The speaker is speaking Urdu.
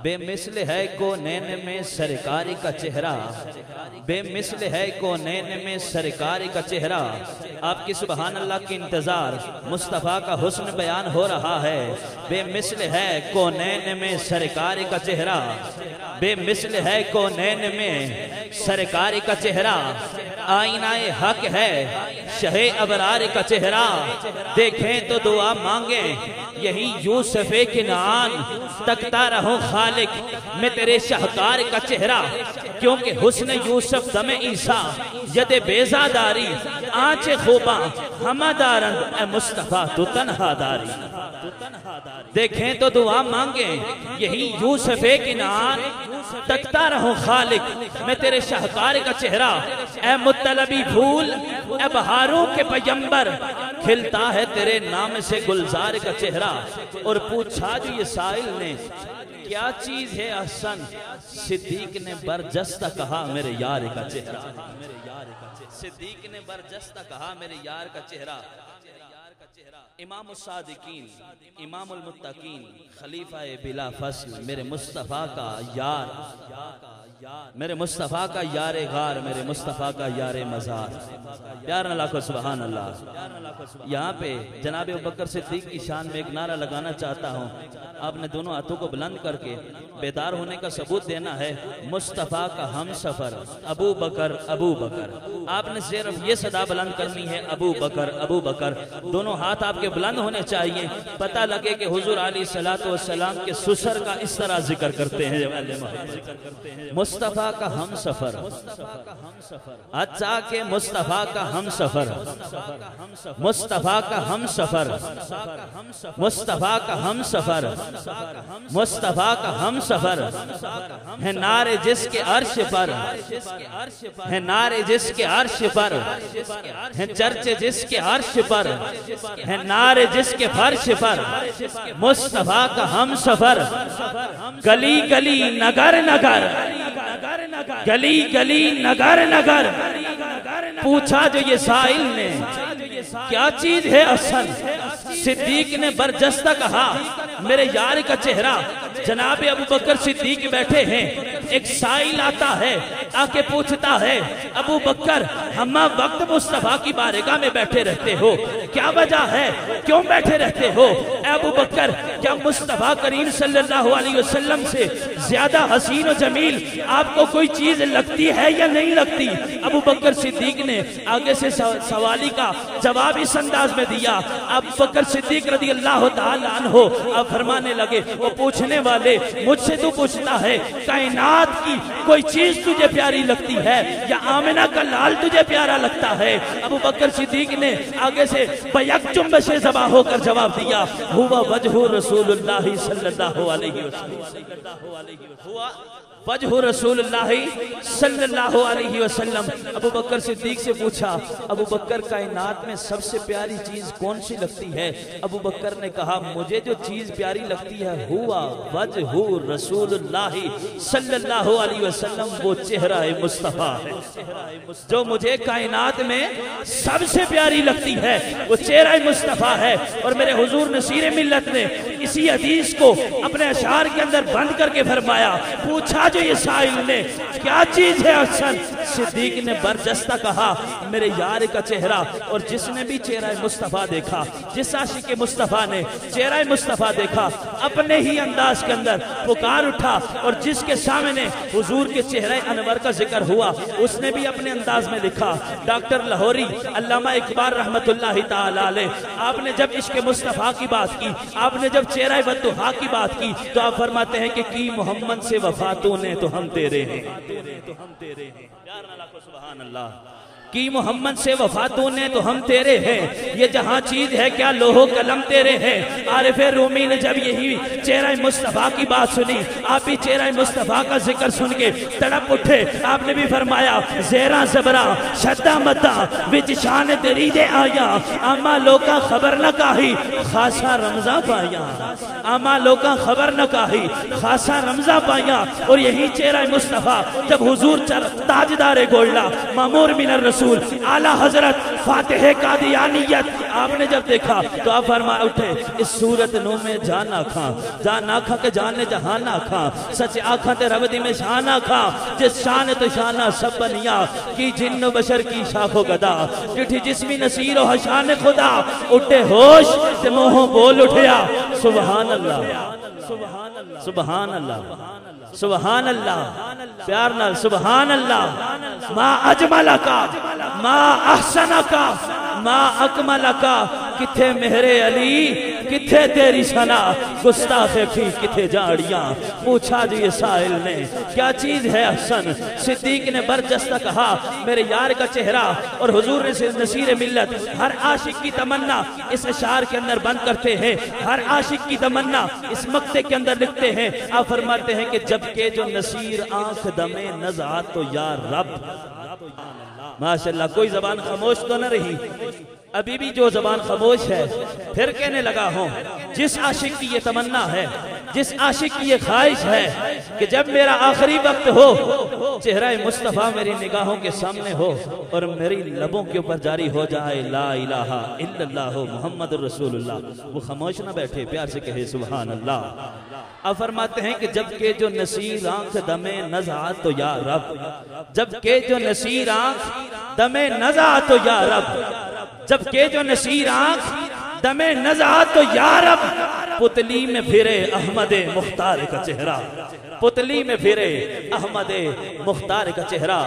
بے مثل ہے کونین میں سرکار کا چہرہ، بے مثل ہے کونین میں سرکار کا چہرہ۔ آپ کی سبحان اللہ کی انتظار، مصطفیٰ کا حسن بیان ہو رہا ہے۔ بے مثل ہے کونین میں سرکار کا چہرہ، بے مثل ہے کونین میں سرکار کا چہرہ۔ آئینہ حق ہے شہ ابرار کا چہرہ، دیکھیں تو دعا مانگیں یہی یوسف کنعان۔ تکتا رہوں خالق میں تیرے شاہکار کا چہرہ، کیونکہ حسن یوسف دم عیسیٰ ید بیزہ داری۔ آنچ خوباں ہمہ دارند اے مصطفیٰ تو تنہا داری۔ دیکھیں تو دعا مانگیں یہی یوسف کنعان۔ تکتا رہوں خالق میں تیرے شاہکار کا چہرہ، اے مطلبی پھول اے بہاروں کے پیمبر، کھلتا ہے تیرے نام سے گلزار کا چہرہ۔ اور پوچھا جو یہ سائل نے کیا چیز ہے احسن، صدیق نے برجستہ کہا میرے یار کا چہرہ۔ صدیق نے برجستہ کہا میرے یار کا چہرہ۔ امام الصادقین، امام المتقین، خلیفہ بلا فصل، میرے مصطفیٰ کا یار، میرے مصطفیٰ کا یار غار، میرے مصطفیٰ کا یار مزار۔ پیار اللہ کو سبحان اللہ۔ یہاں پہ جناب ابوبکر صدیق کی شان میں ایک نعرہ لگانا چاہتا ہوں۔ آپ نے دونوں ہاتھوں کو بلند کر کے بیدار ہونے کا ثبوت دینا ہے، مصطفیٰ کا ہم سفر ابو بکر ابو بکر۔ آپ نے صرف یہ صدا بلند کرنی ہے، ابو بکر ابو بکر۔ دونوں ہاتھ آپ کے بلند ہونے چاہیے، پتہ لگے کہ حضور علیہ السلام کے سسر کا اس طرح ذکر کرتے ہیں۔ مصطفیٰ کا ہم سفر، اچھا کہ مصطفیٰ کا ہم سفر، مصطفیٰ کا ہم سفر، مصطفیٰ کا ہم سفر، مصطفیٰ کا ہم سفر ہے نعرے جس کے عرش پر، ہے نعرے جس کے عرش پر، ہے چرچے جس کے عرش پر، ہے نعرے جس کے فرش پر۔ مصطفیٰ کا ہم سفر، گلی گلی نگر نگر، گلی گلی نگر نگر۔ پوچھا جو یہ سائل نے کیا چیز ہے اصل، صدیق نے برجستہ کہا میرے یار کا چہرہ۔ جناب ابوبکر صدیق بیٹھے ہیں، ایک سائل آتا ہے آکے پوچھتا ہے ابو بکر ہمہ وقت مصطفیٰ کی بارگاہ میں بیٹھے رہتے ہو، کیا وجہ ہے، کیوں بیٹھے رہتے ہو؟ اے ابو بکر کیا مصطفیٰ کریم صلی اللہ علیہ وسلم سے زیادہ حسین و جمیل آپ کو کوئی چیز لگتی ہے یا نہیں لگتی؟ ابو بکر صدیق نے آگے سے سوالی کا جواب اس انداز میں دیا۔ ابو بکر صدیق رضی اللہ تعالیٰ عنہ اب فرمانے لگے، وہ پوچھنے والے مجھ سے تو پوچھتا ہے کائنات کی کوئی چیز تجھے پیاری لگتی ہے یا آمنہ کا لال تجھے پیارا لگتا ہے؟ ابو بکر صدیق نے آگے سے بیک جنبش زبا ہو کر جواب دیا، ہوا وجہ رسول اللہ صلی اللہ علیہ وسلم، ہوا وجہ رسول اللہ صلی اللہ علیہ وسلم۔ ابو بکر صدیق سے پوچھا ابو بکر کائنات میں سب سے پیاری چیز کون سی لگتی ہے؟ ابو بکر نے کہا مجھے جو چیز پیاری لگتی ہے ہوا وجہ رسول اللہ صلی اللہ علیہ وسلم، وہ چہرہ مصطفیٰ ہے۔ جو مجھے کائنات میں سب سے پیاری لگتی ہے وہ چہرہ مصطفیٰ ہے۔ اور میرے حضور نصیر ملت نے اسی حدیث کو اپنے اشعار کے اندر بند کر کے فرمایا۔ پوچھا جو یہ سائل نے کیا چیز ہے احسن، صدیق نے برجستہ کہا میرے یار کا چہرہ۔ اور جس نے بھی چہرہ مصطفیٰ دیکھا، جس عاشق مصطفیٰ نے چہرہ مصطفیٰ دیکھا، اپنے ہی انداز کے اندر پکار اٹھا، اور جس کے سامنے حضور کے چہرہ انور کا ذکر ہوا اس نے بھی اپنے انداز میں لکھا۔ ڈاکٹر لاہوری علامہ اقبال رحمت اللہ تعالی علیہ، آپ نے جب عشق مصطفیٰ کی بات کی، آپ نے جب چہرہ بدوحا کی بات کی، تو آپ فرماتے ہیں کہ کی محمد سے وفاتوں نے تو ہم تیرے ہیں، پیار اللہ کو سبحان اللہ۔ کی محمد سے وفاتوں نے تو ہم تیرے ہیں، یہ جہاں چیز ہے کیا لوح و قلم تیرے ہیں۔ عارف رومی نے جب یہی چہرہ مصطفیٰ کی بات سنی، آپ بھی چہرہ مصطفیٰ کا ذکر سن کے تڑپ اٹھے۔ آپ نے بھی فرمایا زیرہ زبرہ شدہ مدہ وچ شان تیری دے آیا، آما لوکا خبر نہ کاہی خاصا رمضہ پایا، آما لوکا خبر نہ کاہی خاصا رمضہ پایا۔ اور یہی چہرہ مصطفیٰ جب حضور تاجدار گولڈا مامور من الرسول رسول اعلیٰ حضرت فاتح قادیانیت آپ نے جب دیکھا تو آپ فرمائے اٹھے اس صورت نو میں جانا کھاں جان آکھاں کے جانے جہانا کھاں سچ آکھاں تے ربدی میں شانہ کھاں جس شان تو شانہ سب بنیا کی جن و بشر کی شاخ و گدا جٹھی جسمی نصیر و حشان خدا اٹھے ہوش تے موہوں بول اٹھیا سبحان اللہ سبحان اللہ سبحان اللہ پیار نال سبحان اللہ ما اجملکا ما احسنکا ما اکملکا کتھے مہر علی کتھے تیری ثنا گستاخ فی کتھے جاڑیاں پوچھا جی یہ سائل نے کیا چیز ہے احسن صدیق نے برجستہ کہا میرے یار کا چہرہ اور حضور نے نصیر ملت ہر عاشق کی تمنا اس اشعار کے اندر بند کرتے ہیں ہر عاشق کی تمنا اس مقطع کے اندر لکھتے ہیں آپ فرماتے ہیں کہ جب کہ جو نصیر آنکھ دمے نزعات تو یا رب ماشاءاللہ کوئی زبان خاموش تو نہ رہی ابھی بھی جو زبان خاموش ہے پھر کہنے لگا ہوں جس عاشق کی یہ تمنا ہے جس عاشق کی یہ خواہش ہے کہ جب میرا آخری وقت ہو چہرہ مصطفیٰ میری نگاہوں کے سامنے ہو اور میری لبوں کے اوپر جاری ہو جائے لا الہ الا اللہ محمد رسول اللہ وہ خاموش نہ بیٹھے پیار سے کہے سبحان اللہ آپ فرماتے ہیں کہ جبکہ جو نصیر آنکھ دمے نزعات تو یا رب جبکہ جو نصیر آنکھ دمے نزعات تو یا رب جبکہ جو نصیر آنکھ دمے نزعات تو یا رب پتلی میں پھرے احمد مختار کا چہرہ پتلی میں پھرے احمد مختار کا چہرہ